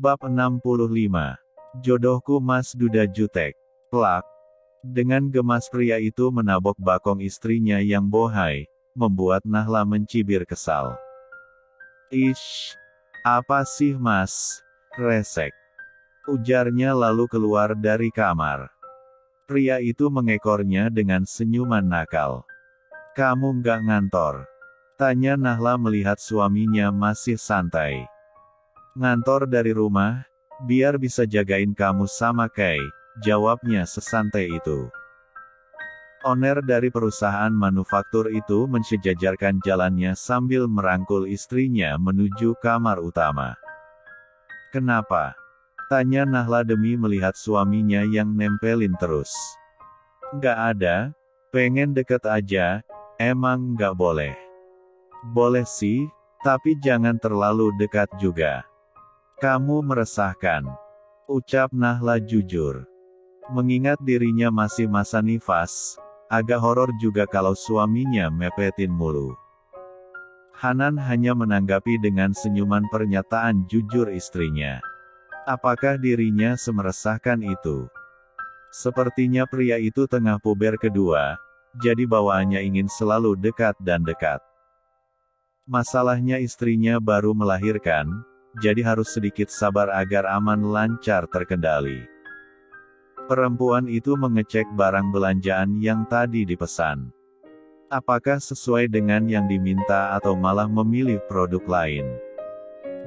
Bab 65. Jodohku Mas Duda Jutek. Plak. Dengan gemas pria itu menabok bakong istrinya yang bohai, membuat Nahla mencibir kesal. Ish, apa sih Mas? Resek. Ujarnya lalu keluar dari kamar. Pria itu mengekornya dengan senyuman nakal. Kamu nggak ngantor? Tanya Nahla melihat suaminya masih santai. Ngantor dari rumah, biar bisa jagain kamu sama Kay, jawabnya sesantai itu. Owner dari perusahaan manufaktur itu mensejajarkan jalannya sambil merangkul istrinya menuju kamar utama. Kenapa? Tanya Nahla demi melihat suaminya yang nempelin terus. Nggak ada, pengen deket aja, emang nggak boleh. Boleh sih, tapi jangan terlalu dekat juga. Kamu meresahkan, ucap Nahla jujur. Mengingat dirinya masih masa nifas, agak horor juga kalau suaminya mepetin mulu. Hanan hanya menanggapi dengan senyuman pernyataan jujur istrinya. Apakah dirinya semeresahkan itu? Sepertinya pria itu tengah puber kedua, jadi bawaannya ingin selalu dekat dan dekat. Masalahnya istrinya baru melahirkan, jadi harus sedikit sabar agar aman lancar terkendali. Perempuan itu mengecek barang belanjaan yang tadi dipesan. Apakah sesuai dengan yang diminta atau malah memilih produk lain?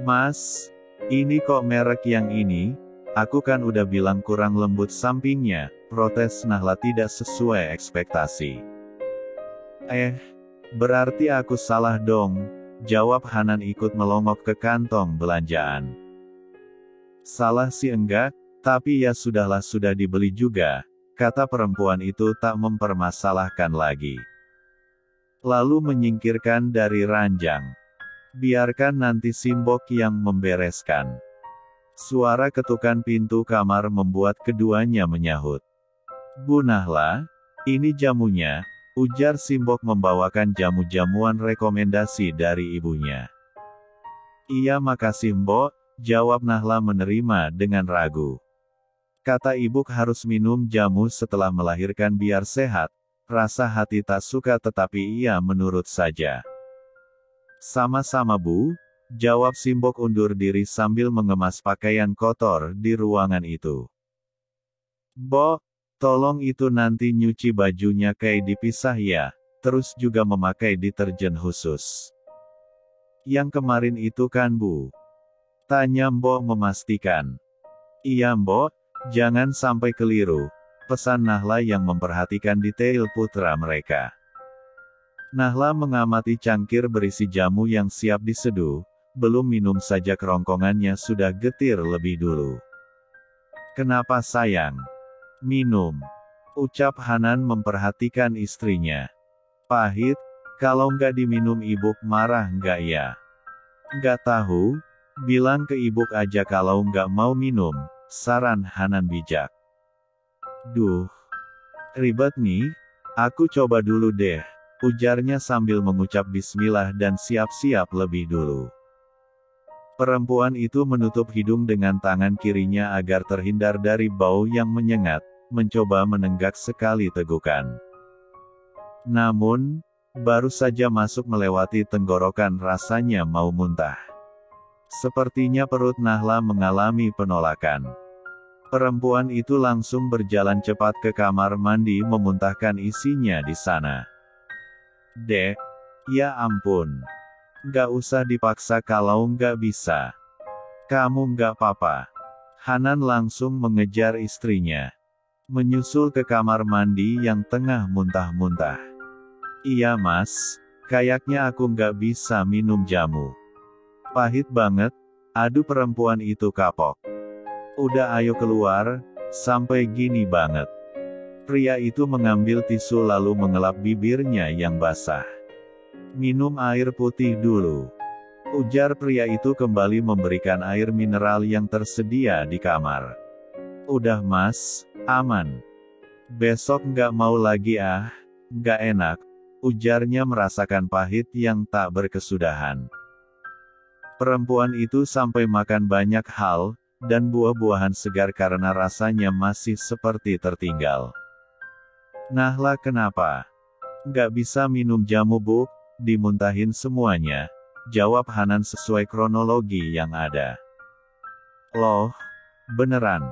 Mas, ini kok merek yang ini? Aku kan udah bilang kurang lembut sampingnya, protes Nahla tidak sesuai ekspektasi. Berarti aku salah dong, jawab Hanan ikut melongok ke kantong belanjaan. Salah sih enggak, tapi ya sudahlah sudah dibeli juga, kata perempuan itu tak mempermasalahkan lagi. Lalu menyingkirkan dari ranjang. Biarkan nanti Simbok yang membereskan. Suara ketukan pintu kamar membuat keduanya menyahut. Bu Nahla, ini jamunya, ujar Simbok membawakan jamu-jamuan rekomendasi dari ibunya. Iya makasih Mbok, jawab Nahla menerima dengan ragu. Kata ibu harus minum jamu setelah melahirkan biar sehat, rasa hati tak suka tetapi ia menurut saja. Sama-sama Bu, jawab Simbok undur diri sambil mengemas pakaian kotor di ruangan itu. Bo, tolong itu nanti nyuci bajunya kayak dipisah ya, terus juga memakai deterjen khusus. Yang kemarin itu kan Bu? Tanya Mbok memastikan. Iya Mbok, jangan sampai keliru, pesan Nahla yang memperhatikan detail putra mereka. Nahla mengamati cangkir berisi jamu yang siap diseduh, belum minum saja kerongkongannya sudah getir lebih dulu. Kenapa sayang? Minum, ucap Hanan memperhatikan istrinya. Pahit, kalau nggak diminum ibu marah nggak ya? Nggak tahu, bilang ke ibu aja kalau nggak mau minum, saran Hanan bijak. Duh, ribet nih, aku coba dulu deh, ujarnya sambil mengucap bismillah dan siap-siap lebih dulu. Perempuan itu menutup hidung dengan tangan kirinya agar terhindar dari bau yang menyengat, mencoba menenggak sekali tegukan. Namun, baru saja masuk melewati tenggorokan rasanya mau muntah. Sepertinya perut Nahla mengalami penolakan. Perempuan itu langsung berjalan cepat ke kamar mandi memuntahkan isinya di sana. Dek, ya ampun. Nggak usah dipaksa kalau nggak bisa. Kamu nggak apa-apa. Hanan langsung mengejar istrinya. Menyusul ke kamar mandi yang tengah muntah-muntah. Iya mas, kayaknya aku nggak bisa minum jamu. Pahit banget, aduh perempuan itu kapok. Udah ayo keluar, sampai gini banget. Pria itu mengambil tisu lalu mengelap bibirnya yang basah. Minum air putih dulu, ujar pria itu kembali memberikan air mineral yang tersedia di kamar. Udah mas, aman. Besok nggak mau lagi nggak enak, ujarnya merasakan pahit yang tak berkesudahan. Perempuan itu sampai makan banyak hal, dan buah-buahan segar karena rasanya masih seperti tertinggal. Nahla kenapa? Nggak bisa minum jamu Buk, dimuntahin semuanya, jawab Hanan sesuai kronologi yang ada. Loh, beneran?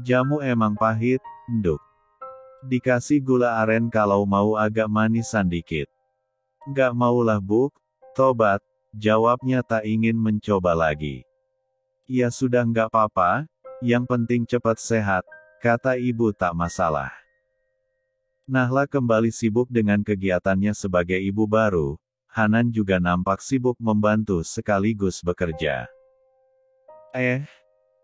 Jamu emang pahit, Nduk. Dikasih gula aren kalau mau agak manisan dikit. Nggak maulah Buk, tobat, jawabnya tak ingin mencoba lagi. Ya sudah nggak apa-apa, yang penting cepat sehat, kata ibu tak masalah. Nahla kembali sibuk dengan kegiatannya sebagai ibu baru, Hanan juga nampak sibuk membantu sekaligus bekerja.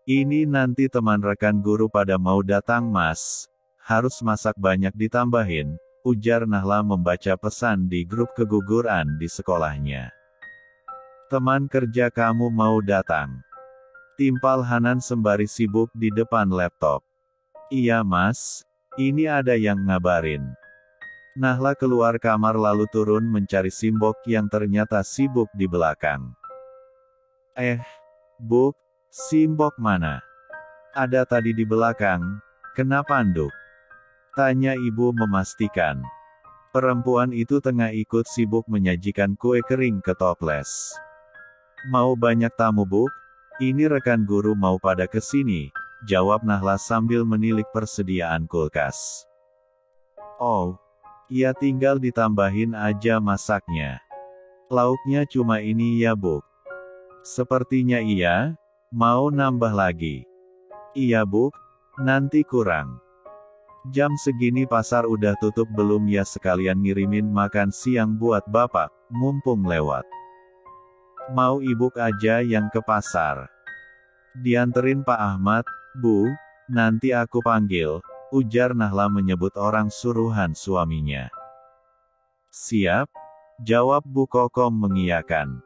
Ini nanti teman rekan guru pada mau datang Mas, harus masak banyak ditambahin, ujar Nahla membaca pesan di grup keguguran di sekolahnya. Teman kerja kamu mau datang? Timpal Hanan sembari sibuk di depan laptop. Iya Mas, ini ada yang ngabarin. Nahla keluar kamar lalu turun mencari Simbok yang ternyata sibuk di belakang. Buk, Simbok mana? Ada tadi di belakang, kenapa Nduk? Tanya ibu memastikan. Perempuan itu tengah ikut sibuk menyajikan kue kering ke toples. Mau banyak tamu Buk? Ini rekan guru mau pada kesini, jawab Nahla sambil menilik persediaan kulkas. Oh, ya tinggal ditambahin aja masaknya. Lauknya cuma ini ya Buk? Sepertinya iya, mau nambah lagi? Iya Buk, nanti kurang. Jam segini pasar udah tutup belum ya sekalian ngirimin makan siang buat bapak, mumpung lewat. Mau ibuk aja yang ke pasar. Dianterin Pak Ahmad, Bu, nanti aku panggil, ujar Nahla menyebut orang suruhan suaminya. Siap, jawab Bu Kokom mengiyakan.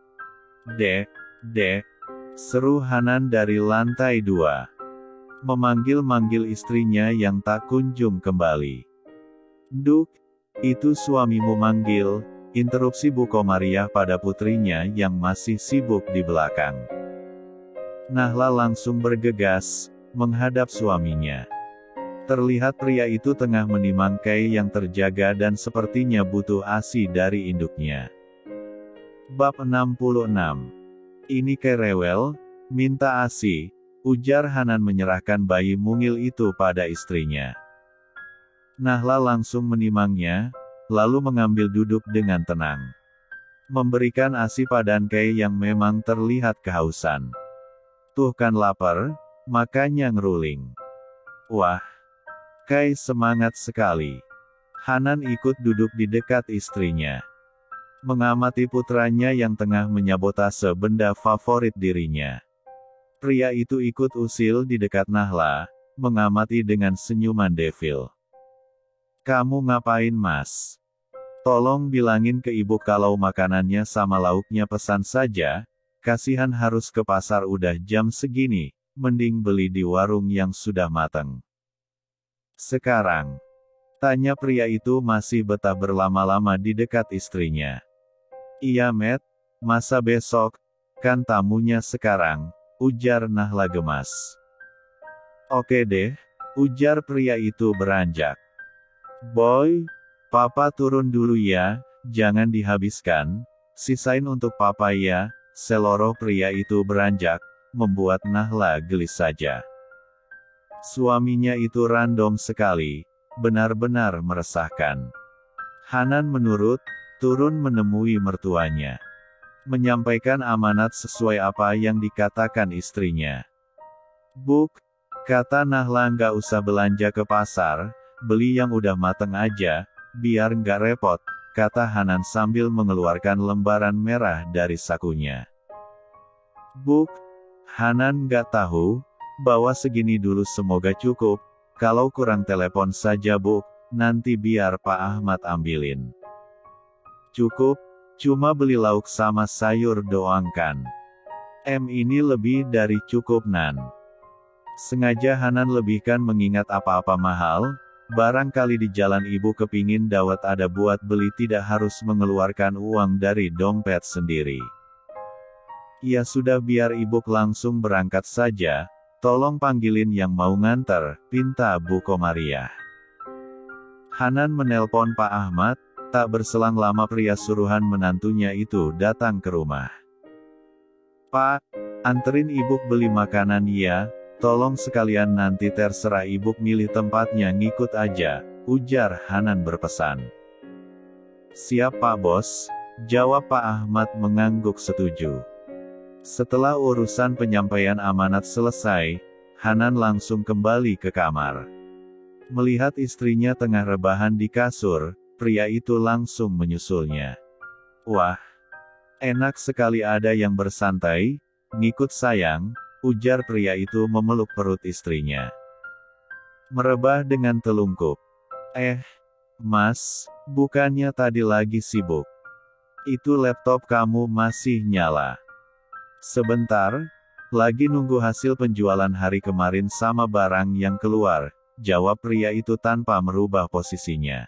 Dek, seru Hanan dari lantai 2. Memanggil-manggil istrinya yang tak kunjung kembali. Nduk, itu suamimu manggil, interupsi Bu Komariah pada putrinya yang masih sibuk di belakang. Nahla langsung bergegas, menghadap suaminya. Terlihat pria itu tengah menimang Kai yang terjaga dan sepertinya butuh ASI dari induknya. Bab 66. Ini Kai rewel, minta ASI, ujar Hanan menyerahkan bayi mungil itu pada istrinya. Nahla langsung menimangnya, lalu mengambil duduk dengan tenang. Memberikan ASI pada Kai yang memang terlihat kehausan. Tuh kan lapar, makanya ngeruling. Wah, Kai semangat sekali. Hanan ikut duduk di dekat istrinya. Mengamati putranya yang tengah menyabotase benda favorit dirinya. Pria itu ikut usil di dekat Nahla, mengamati dengan senyuman devil. Kamu ngapain Mas? Tolong bilangin ke ibu kalau makanannya sama lauknya pesan saja, kasihan harus ke pasar udah jam segini, mending beli di warung yang sudah mateng. Sekarang, tanya pria itu masih betah berlama-lama di dekat istrinya. Iya Met, masa besok, kan tamunya sekarang, ujar Nahla gemas. Oke deh, ujar pria itu beranjak. Boy, papa turun dulu ya, jangan dihabiskan, sisain untuk papa ya. Seloroh pria itu beranjak, membuat Nahla gelis saja. Suaminya itu random sekali, benar-benar meresahkan. Hanan menurut, turun menemui mertuanya. Menyampaikan amanat sesuai apa yang dikatakan istrinya. Buk, kata Nahla nggak usah belanja ke pasar, beli yang udah mateng aja, biar nggak repot, kata Hanan sambil mengeluarkan lembaran merah dari sakunya. Buk, Hanan nggak tahu, bawa segini dulu semoga cukup, kalau kurang telepon saja Buk, nanti biar Pak Ahmad ambilin. Cukup, cuma beli lauk sama sayur doang kan. Ini lebih dari cukup Nan. Sengaja Hanan lebihkan mengingat apa-apa mahal, barangkali di jalan ibu kepingin dawet ada buat beli tidak harus mengeluarkan uang dari dompet sendiri. Ya sudah biar ibu langsung berangkat saja, tolong panggilin yang mau nganter, pinta Bu Komariah. Hanan menelpon Pak Ahmad, tak berselang lama pria suruhan menantunya itu datang ke rumah. Pak, anterin ibu beli makanan ya, tolong sekalian nanti terserah ibu milih tempatnya ngikut aja, ujar Hanan berpesan. Siap Pak Bos, jawab Pak Ahmad mengangguk setuju. Setelah urusan penyampaian amanat selesai, Hanan langsung kembali ke kamar. Melihat istrinya tengah rebahan di kasur, pria itu langsung menyusulnya. Wah, enak sekali ada yang bersantai, ngikut sayang, ujar pria itu memeluk perut istrinya. Merebah dengan telungkup. Mas, bukannya tadi lagi sibuk? Itu laptop kamu masih nyala. Sebentar, lagi nunggu hasil penjualan hari kemarin sama barang yang keluar, jawab pria itu tanpa merubah posisinya.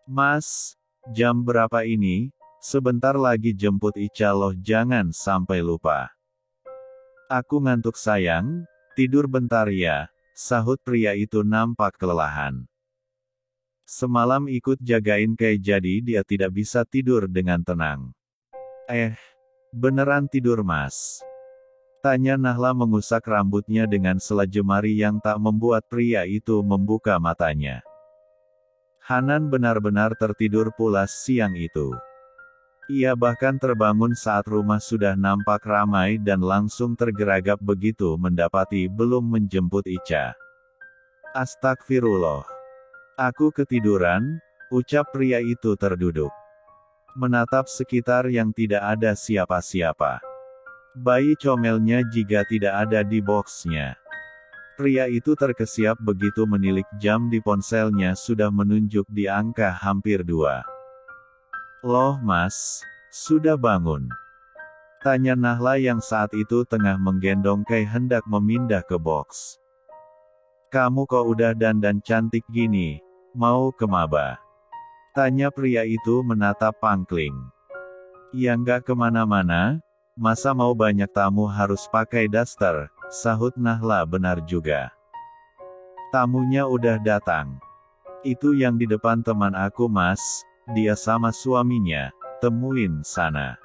Mas, jam berapa ini? Sebentar lagi jemput Ica loh, jangan sampai lupa. Aku ngantuk sayang, tidur bentar ya, sahut pria itu nampak kelelahan. Semalam ikut jagain Kay jadi dia tidak bisa tidur dengan tenang. Beneran tidur mas? Tanya Nahla mengusak rambutnya dengan sela jemari yang tak membuat pria itu membuka matanya. Hanan benar-benar tertidur pulas siang itu. Ia bahkan terbangun saat rumah sudah nampak ramai dan langsung tergeragap begitu mendapati belum menjemput Ica. Astagfirullah. Aku ketiduran, ucap pria itu terduduk. Menatap sekitar yang tidak ada siapa-siapa. Bayi comelnya juga tidak ada di boxnya. Pria itu terkesiap begitu menilik jam di ponselnya sudah menunjuk di angka hampir 2. Loh mas, sudah bangun? Tanya Nahla yang saat itu tengah menggendong Kay hendak memindah ke box. Kamu kok udah dandan cantik gini, mau ke maba? Tanya pria itu menatap pangkling. Ya nggak kemana-mana. Masa mau banyak tamu harus pakai daster, sahut Nahla benar juga. Tamunya udah datang. Itu yang di depan teman aku mas, dia sama suaminya, temuin sana.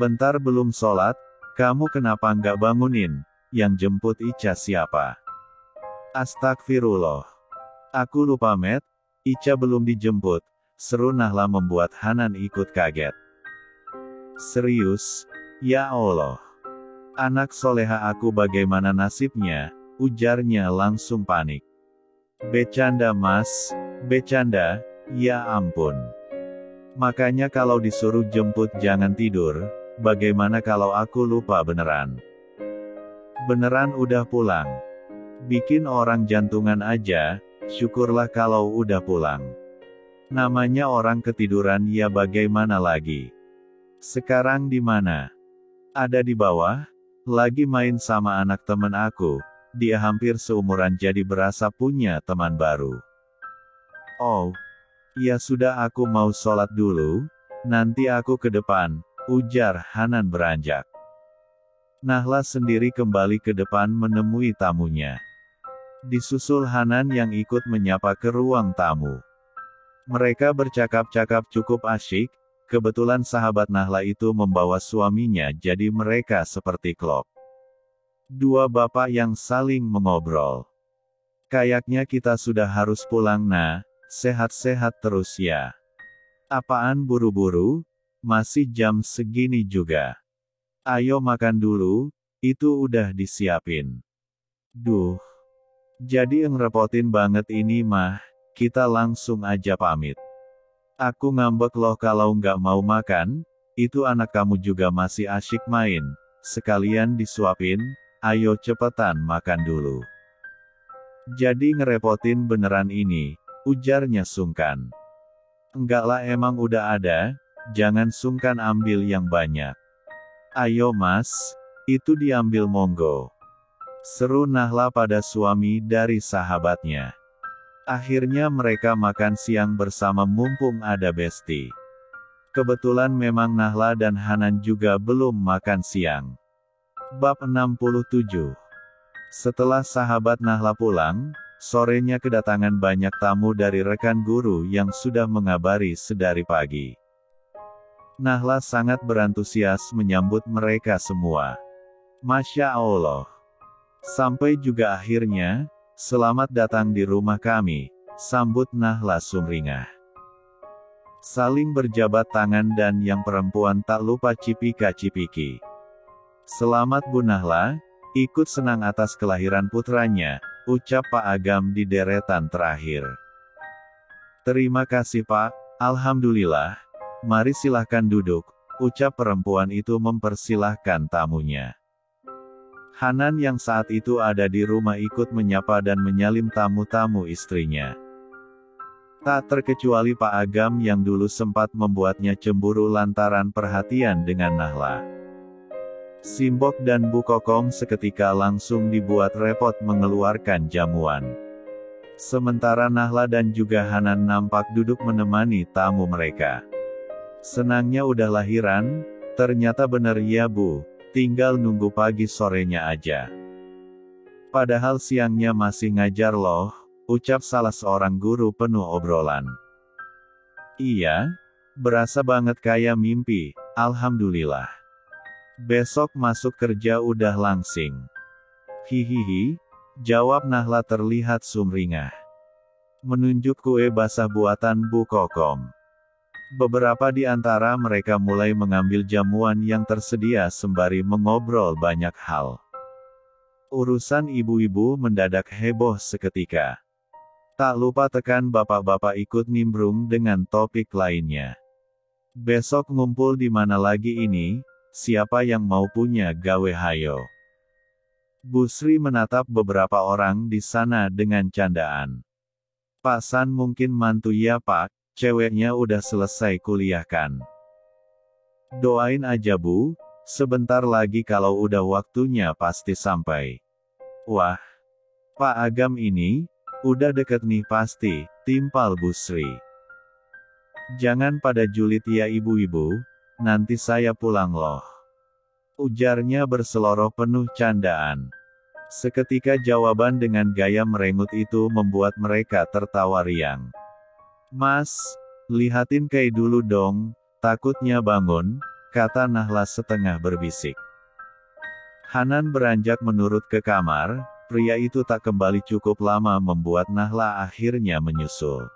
Bentar belum sholat, kamu kenapa nggak bangunin, yang jemput Ica siapa? Astagfirullah. Aku lupa Met, Ica belum dijemput, seru Nahla membuat Hanan ikut kaget. Serius? Ya Allah. Anak soleha aku bagaimana nasibnya, ujarnya langsung panik. Becanda mas, becanda, ya ampun. Makanya kalau disuruh jemput jangan tidur, bagaimana kalau aku lupa beneran? Beneran udah pulang. Bikin orang jantungan aja, syukurlah kalau udah pulang. Namanya orang ketiduran ya bagaimana lagi? Sekarang di mana? Ada di bawah, lagi main sama anak temen aku, dia hampir seumuran jadi berasa punya teman baru. Oh, ya sudah aku mau sholat dulu, nanti aku ke depan, ujar Hanan beranjak. Nahla sendiri kembali ke depan menemui tamunya. Disusul Hanan yang ikut menyapa ke ruang tamu. Mereka bercakap-cakap cukup asyik. Kebetulan sahabat Nahla itu membawa suaminya jadi mereka seperti klop. Dua bapak yang saling mengobrol. Kayaknya kita sudah harus pulang nah, sehat-sehat terus ya. Apaan buru-buru? Masih jam segini juga. Ayo makan dulu, itu udah disiapin. Duh. Jadi ngerepotin banget ini mah, kita langsung aja pamit. Aku ngambek loh kalau nggak mau makan, itu anak kamu juga masih asyik main, sekalian disuapin, ayo cepetan makan dulu. Jadi ngerepotin beneran ini, ujarnya sungkan. Enggak lah emang udah ada, jangan sungkan ambil yang banyak. Ayo mas, itu diambil monggo. Seru Nahla pada suami dari sahabatnya. Akhirnya mereka makan siang bersama mumpung ada Besti. Kebetulan memang Nahla dan Hanan juga belum makan siang. Bab 67. Setelah sahabat Nahla pulang, sorenya kedatangan banyak tamu dari rekan guru yang sudah mengabari sedari pagi. Nahla sangat berantusias menyambut mereka semua. Masya Allah. Sampai juga akhirnya, selamat datang di rumah kami, sambut Nahla sumringah. Saling berjabat tangan dan yang perempuan tak lupa cipika-cipiki. Selamat Bu Nahla, ikut senang atas kelahiran putranya, ucap Pak Agam di deretan terakhir. Terima kasih Pak, Alhamdulillah, mari silahkan duduk, ucap perempuan itu mempersilahkan tamunya. Hanan yang saat itu ada di rumah ikut menyapa dan menyalim tamu-tamu istrinya. Tak terkecuali Pak Agam yang dulu sempat membuatnya cemburu lantaran perhatian dengan Nahla. Simbok dan Bu Kokom seketika langsung dibuat repot mengeluarkan jamuan. Sementara Nahla dan juga Hanan nampak duduk menemani tamu mereka. Senangnya udah lahiran, ternyata bener ya Bu, tinggal nunggu pagi sorenya aja. Padahal siangnya masih ngajar loh, ucap salah seorang guru penuh obrolan. Iya, berasa banget kayak mimpi, Alhamdulillah. Besok masuk kerja udah langsing. Hihihi, jawab Nahla terlihat sumringah. Menunjuk kue basah buatan Bu Kokom. Beberapa di antara mereka mulai mengambil jamuan yang tersedia sembari mengobrol banyak hal. Urusan ibu-ibu mendadak heboh seketika. Tak lupa tekan bapak-bapak ikut nimbrung dengan topik lainnya. Besok ngumpul di mana lagi ini? Siapa yang mau punya gawe hayo? Bu Sri menatap beberapa orang di sana dengan candaan. Pak San mungkin mantu ya Pak, ceweknya udah selesai kuliah kan. Doain aja Bu, sebentar lagi kalau udah waktunya pasti sampai. Wah, Pak Agam ini, udah deket nih pasti, timpal Bu Sri. Jangan pada julid ya ibu-ibu, nanti saya pulang loh. Ujarnya berseloroh penuh candaan. Seketika jawaban dengan gaya merengut itu membuat mereka tertawa riang. Mas, lihatin Kay dulu dong, takutnya bangun, kata Nahla setengah berbisik. Hanan beranjak menurut ke kamar, pria itu tak kembali cukup lama membuat Nahla akhirnya menyusul.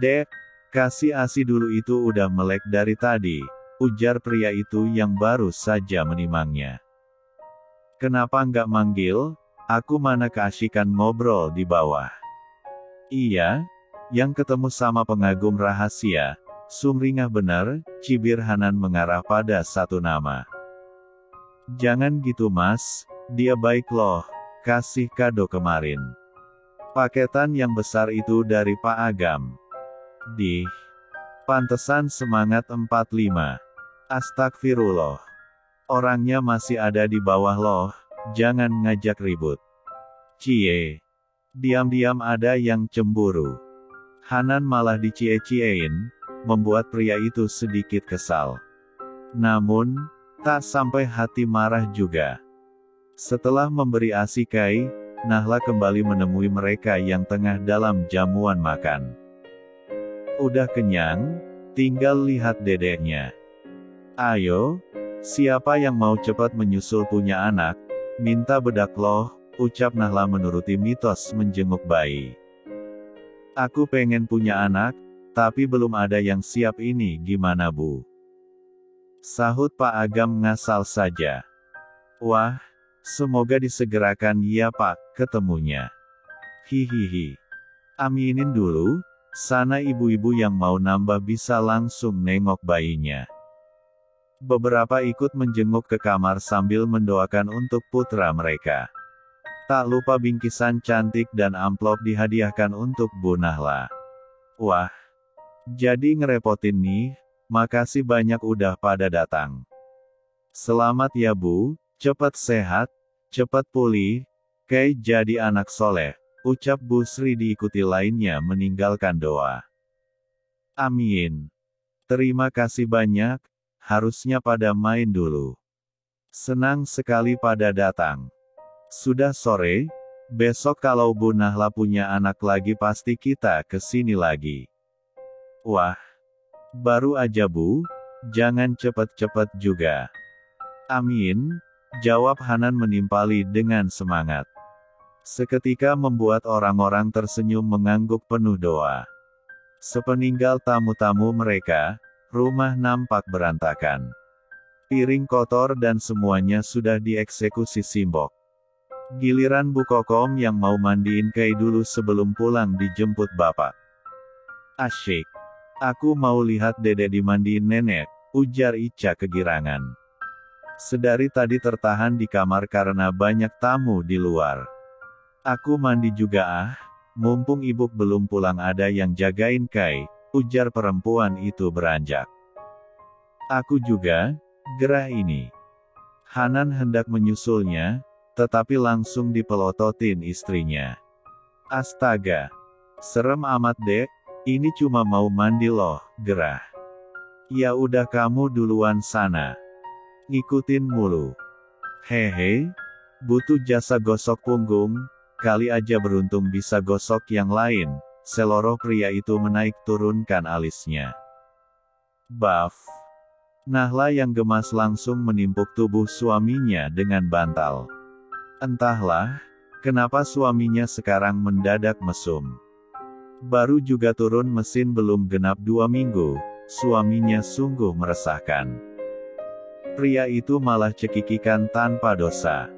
Dek, kasih ASI dulu itu udah melek dari tadi, ujar pria itu yang baru saja menimangnya. Kenapa nggak manggil? Aku mana keasyikan ngobrol di bawah. Iya, yang ketemu sama pengagum rahasia, sumringah bener, cibir Hanan mengarah pada satu nama. Jangan gitu Mas, dia baik loh, kasih kado kemarin. Paketan yang besar itu dari Pak Agam. Pantesan semangat 45. Astagfirullah. Orangnya masih ada di bawah loh, jangan ngajak ribut. Cie. Diam-diam ada yang cemburu. Hanan malah dicie-ciein, membuat pria itu sedikit kesal. Namun, tak sampai hati marah juga. Setelah memberi ASI Kay, Nahla kembali menemui mereka yang tengah dalam jamuan makan. Udah kenyang? Tinggal lihat dedeknya. Ayo, siapa yang mau cepat menyusul punya anak? Minta bedak loh, ucap Nahla menuruti mitos menjenguk bayi. Aku pengen punya anak, tapi belum ada yang siap ini gimana Bu? Sahut Pak Agam ngasal saja. Wah, semoga disegerakan ya Pak, ketemunya. Hihihi. Aminin dulu. Sana ibu-ibu yang mau nambah bisa langsung nengok bayinya. Beberapa ikut menjenguk ke kamar sambil mendoakan untuk putra mereka. Tak lupa bingkisan cantik dan amplop dihadiahkan untuk Bu Nahla. Wah, jadi ngerepotin nih, makasih banyak udah pada datang. Selamat ya Bu, cepat sehat, cepat pulih, kayak jadi anak soleh. Ucap Bu Sri diikuti lainnya meninggalkan doa. Amin. Terima kasih banyak, harusnya pada main dulu. Senang sekali pada datang. Sudah sore, besok kalau Bu Nahla punya anak lagi pasti kita ke sini lagi. Wah, baru aja Bu, jangan cepet-cepet juga. Amin, jawab Hanan menimpali dengan semangat. Seketika membuat orang-orang tersenyum mengangguk penuh doa. Sepeninggal tamu-tamu mereka, rumah nampak berantakan. Piring kotor dan semuanya sudah dieksekusi Simbok. Giliran Bu Kokom yang mau mandiin Kai dulu sebelum pulang dijemput bapak. Asyik. Aku mau lihat dedek dimandiin nenek, ujar Ica kegirangan. Sedari tadi tertahan di kamar karena banyak tamu di luar. Aku mandi juga ah, mumpung ibu belum pulang ada yang jagain Kai, ujar perempuan itu beranjak. Aku juga, gerah ini. Hanan hendak menyusulnya, tetapi langsung dipelototin istrinya. Astaga, serem amat dek, ini cuma mau mandi loh, gerah. Ya udah kamu duluan sana. Ngikutin mulu. Hehe, butuh jasa gosok punggung, kali aja beruntung bisa gosok yang lain, seloroh pria itu menaik turunkan alisnya. Baf. Nahla yang gemas langsung menimpuk tubuh suaminya dengan bantal. Entahlah, kenapa suaminya sekarang mendadak mesum. Baru juga turun mesin belum genap 2 minggu, suaminya sungguh meresahkan. Pria itu malah cekikikan tanpa dosa.